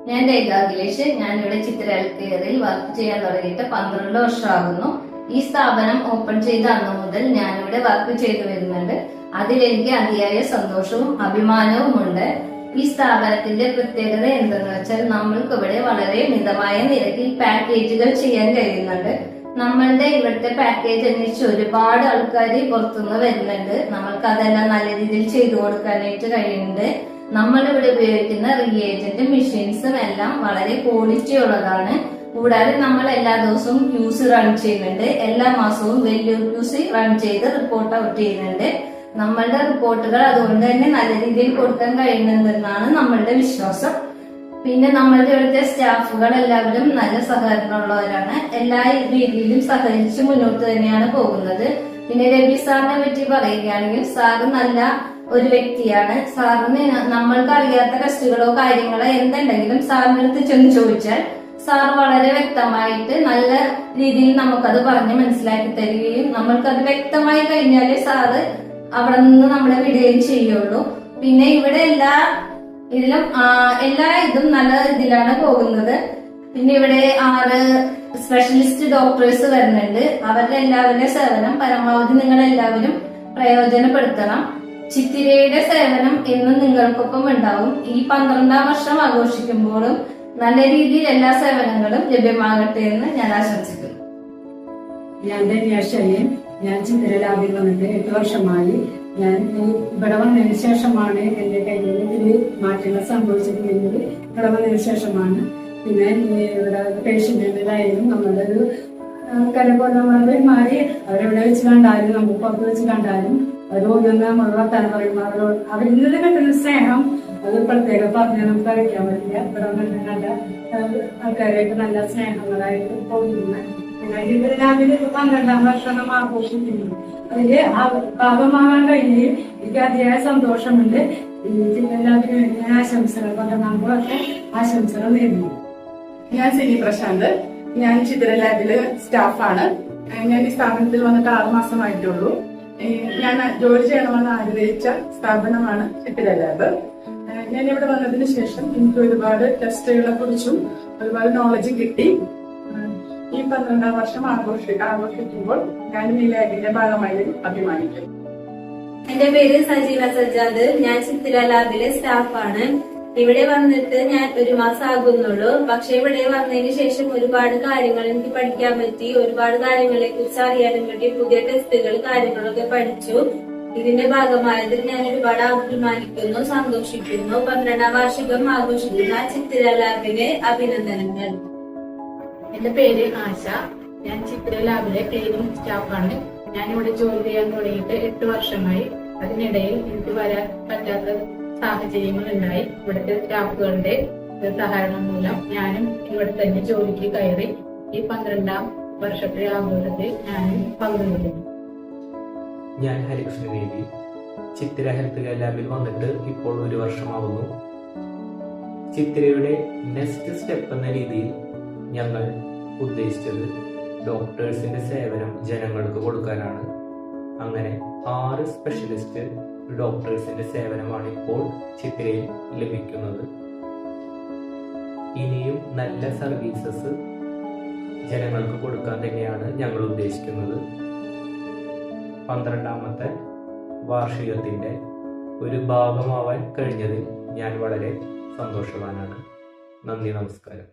ഞാൻ രേഖ അഖിലേഷ്. ഞാനിവിടെ ചിത്ര ഹെൽത്ത് കെയറിൽ വർക്ക് ചെയ്യാൻ തുടങ്ങിയിട്ട് 12 വർഷമാകുന്നു. ഈ സ്ഥാപനം ഓപ്പൺ ചെയ്ത അന്നു മുതൽ ഞാനിവിടെ വർക്ക് ചെയ്തു വരുന്നുണ്ട്. അതിലെനിക്ക് അതിയായ സന്തോഷവും അഭിമാനവും ഉണ്ട്. ഈ സ്ഥാപനത്തിന്റെ പ്രത്യേകത എന്തെന്ന് വെച്ചാൽ നമ്മൾക്ക് ഇവിടെ വളരെ മിതമായ നിരക്കിൽ പാക്കേജുകൾ ചെയ്യാൻ കഴിയുന്നുണ്ട്. നമ്മളുടെ ഇവിടുത്തെ പാക്കേജ് അന്വേഷിച്ച് ഒരുപാട് ആൾക്കാർ പുറത്തുനിന്ന് വരുന്നുണ്ട്. നമ്മൾക്ക് അതെല്ലാം നല്ല രീതിയിൽ ചെയ്തു കൊടുക്കാനായിട്ട് കഴിയുന്നുണ്ട്. നമ്മളിവിടെ ഉപയോഗിക്കുന്ന റിയേജന്റ് മെഷീൻസും എല്ലാം വളരെ ക്വാളിറ്റി ഉള്ളതാണ്. കൂടാതെ നമ്മൾ എല്ലാ ദിവസവും ക്യൂസ് റൺ ചെയ്യുന്നുണ്ട്. എല്ലാ മാസവും വലിയ ക്യൂസ് റൺ ചെയ്ത് റിപ്പോർട്ട് ഔട്ട് ചെയ്യുന്നുണ്ട്. നമ്മളുടെ റിപ്പോർട്ടുകൾ അതുകൊണ്ട് തന്നെ നല്ല രീതിയിൽ കൊടുക്കാൻ കഴിയുന്നതെന്നാണ് നമ്മളുടെ വിശ്വാസം. പിന്നെ നമ്മളുടെ ഇവിടുത്തെ സ്റ്റാഫുകൾ എല്ലാവരും നല്ല സഹകരണമുള്ളവരാണ്. എല്ലാ രീതിയിലും സഹകരിച്ച് മുന്നോട്ട് തന്നെയാണ് പോകുന്നത്. പിന്നെ രവി സാറിനെ പറ്റി പറയുകയാണെങ്കിൽ സാറ് നല്ല ഒരു വ്യക്തിയാണ്. സാറിന് നമ്മൾക്ക് അറിയാത്ത ടെസ്റ്റുകളോ കാര്യങ്ങളോ എന്തുണ്ടെങ്കിലും സാറിന്റെ അടുത്ത് ചെന്ന് ചോദിച്ചാൽ സാർ വളരെ വ്യക്തമായിട്ട് നല്ല രീതിയിൽ നമുക്കത് പറഞ്ഞ് മനസ്സിലാക്കി തരികയും നമ്മൾക്കത് വ്യക്തമായി കഴിഞ്ഞാലേ സാറ് അവിടെ നിന്ന് നമ്മളെ വിടുകയും ചെയ്യുള്ളൂ. പിന്നെ ഇവിടെ എല്ലാ ഇതും നല്ല ഇതിലാണ് പോകുന്നത്. പിന്നെ ഇവിടെ 6 സ്പെഷ്യലിസ്റ്റ് ഡോക്ടേഴ്സ് വരുന്നുണ്ട്. അവരുടെ എല്ലാവരുടെ സേവനം പരമാവധി നിങ്ങൾ എല്ലാവരും പ്രയോജനപ്പെടുത്തണം. ചിത്തിരയുടെ സേവനം എന്നും നിങ്ങൾക്കൊപ്പം ഉണ്ടാവും. ഈ 12ാം വർഷം ആഘോഷിക്കുമ്പോഴും നല്ല രീതിയിൽ എല്ലാ സേവനങ്ങളും ലഭ്യമാകട്ടെ എന്ന് ഞാൻ ആശംസിക്കുന്നു. ഞാൻ ചിത്തിര ലാബിൽ വന്നിട്ട് 8 വർഷമായി. ഞാൻ ഇവിടെ വന്നതിന് ശേഷമാണ് എന്റെ കയ്യിൽ ഇതിൽ മാറ്റങ്ങൾ സംഭവിച്ചിട്ടുണ്ടെങ്കിൽ ഇവിടെ വന്നതിന് ശേഷമാണ്. പിന്നെ ഇവിടെ പേഷ്യന്റിൻ്റെതായാലും നമ്മളുടെ ഒരു നമ്മളത് മാറി അവരെവിടെ വെച്ച് കണ്ടാലും നമുക്ക് പുറത്ത് വെച്ച് കണ്ടാലും അവർ ഓരോന്ന് നമ്മൾ വർത്താനം പറയുമ്പോൾ അവരിൽ നിന്ന് കിട്ടുന്ന സ്നേഹം അത് പ്രത്യേകം പറഞ്ഞാൽ നമുക്ക് അറിയിക്കാൻ പറ്റില്ല. ഇവിടെ വന്നിട്ട് നല്ല ആൾക്കാരായിട്ട് നല്ല സ്നേഹങ്ങളായിട്ട് പോകുന്നു. ലാബില് 12ാം വർഷം നമ്മൾ ആഘോഷിക്കുന്നു. അതില് ഭാഗമാകാൻ കഴിഞ്ഞതിൽ എനിക്ക് അതിയായ സന്തോഷമുണ്ട്. ലാബിന് വേണ്ടി ഞാൻ ആശംസകൾ 12ാം വർഷം ആശംസകൾ നേരുന്നു. ഞാൻ സിനി പ്രശാന്ത്. ഞാൻ ചിത്ര ലാബില് സ്റ്റാഫാണ്. ഞാൻ ഈ സ്ഥാപനത്തിൽ വന്നിട്ട് 6 മാസമായിട്ടുള്ളൂ. ഞാൻ ജോലി ചെയ്യണമെന്ന് ആഗ്രഹിച്ച സ്ഥാപനമാണ് ചിത്ര ലാബ്. ഞാൻ ഇവിടെ വന്നതിന് ശേഷം എനിക്ക് ഒരുപാട് ടെസ്റ്റുകളെ കുറിച്ചും ഒരുപാട് നോളജ് കിട്ടി. ഈ 12ാം വർഷം ആഘോഷിക്കുമ്പോൾ ഞാനും ഈ ലാബിന്റെ ഭാഗമായി അഭിമാനിക്കുന്നു. എന്റെ പേര് സജീവ സജ്ജാദ്. ഞാൻ ചിത്ര ലാബിലെ സ്റ്റാഫാണ്. ഇവിടെ വന്നിട്ട് ഞാൻ 1 മാസം ആകുന്നുള്ളൂ. പക്ഷെ ഇവിടെ വന്നതിന് ശേഷം ഒരുപാട് കാര്യങ്ങൾ എനിക്ക് പഠിക്കാൻ പറ്റി. ഒരുപാട് കാര്യങ്ങളെ കുറിച്ച് അറിയാനും പറ്റി. പുതിയ ടെസ്റ്റുകൾ കാര്യങ്ങളൊക്കെ പഠിച്ചു. ഇതിന്റെ ഭാഗമായതിൽ ഞാൻ ഒരുപാട് അഭിമാനിക്കുന്നു, സന്തോഷിക്കുന്നു. 12ാം വാർഷികം ആഘോഷിക്കുന്ന ചിത്ര ലാബിന് അഭിനന്ദനങ്ങൾ. എന്റെ പേര് ആശ. ഞാൻ ചിത്ര ലാബിലെ ക്ലീനിങ് സ്റ്റാഫാണ്. ഞാനിവിടെ ജോലി ചെയ്യാൻ തുടങ്ങിയിട്ട് 8 വർഷമായി. അതിനിടയിൽ എനിക്ക് വരാൻ പറ്റാത്ത സാഹചര്യങ്ങൾ ഉണ്ടായി. ഇവിടുത്തെ സ്റ്റാഫുകളുടെ സഹകരണം മൂലം ഞാനും ഇവിടെ തന്നെ ജോലിക്ക് കയറി ഈ 12ാം വർഷത്തെ ആഘോഷത്തിൽ ഞാനും പങ്കെടുക്കുന്നു. ഞാൻ ഹരികൃഷ്ണ ദേവി. ചിത്തിര ഹെൽത്ത് കെയർ ലാബിൽ വന്നിട്ട് ഇപ്പോൾ 1 വർഷമാവുന്നു. ചിത്തിരയുടെ നെക്സ്റ്റ് സ്റ്റെപ്പ് എന്ന രീതിയിൽ ഞങ്ങൾ ഉദ്ദേശിച്ചത് ഡോക്ടേഴ്സിന്റെ സേവനം ജനങ്ങൾക്ക് കൊടുക്കാനാണ്. അങ്ങനെ 6 സ്പെഷ്യലിസ്റ്റ് ഡോക്ടേഴ്സിന്റെ സേവനമാണ് ഇപ്പോൾ ചിത്രയിൽ ലഭിക്കുന്നത്. ഇനിയും നല്ല സർവീസസ് ജനങ്ങൾക്ക് കൊടുക്കാൻ തന്നെയാണ് ഞങ്ങൾ ഉദ്ദേശിക്കുന്നത്. 12ാമത്തെ വാർഷികത്തിന്റെ ഒരു ഭാഗമാവാൻ കഴിഞ്ഞതിൽ ഞാൻ വളരെ സന്തോഷവാനാണ്. നന്ദി, നമസ്കാരം.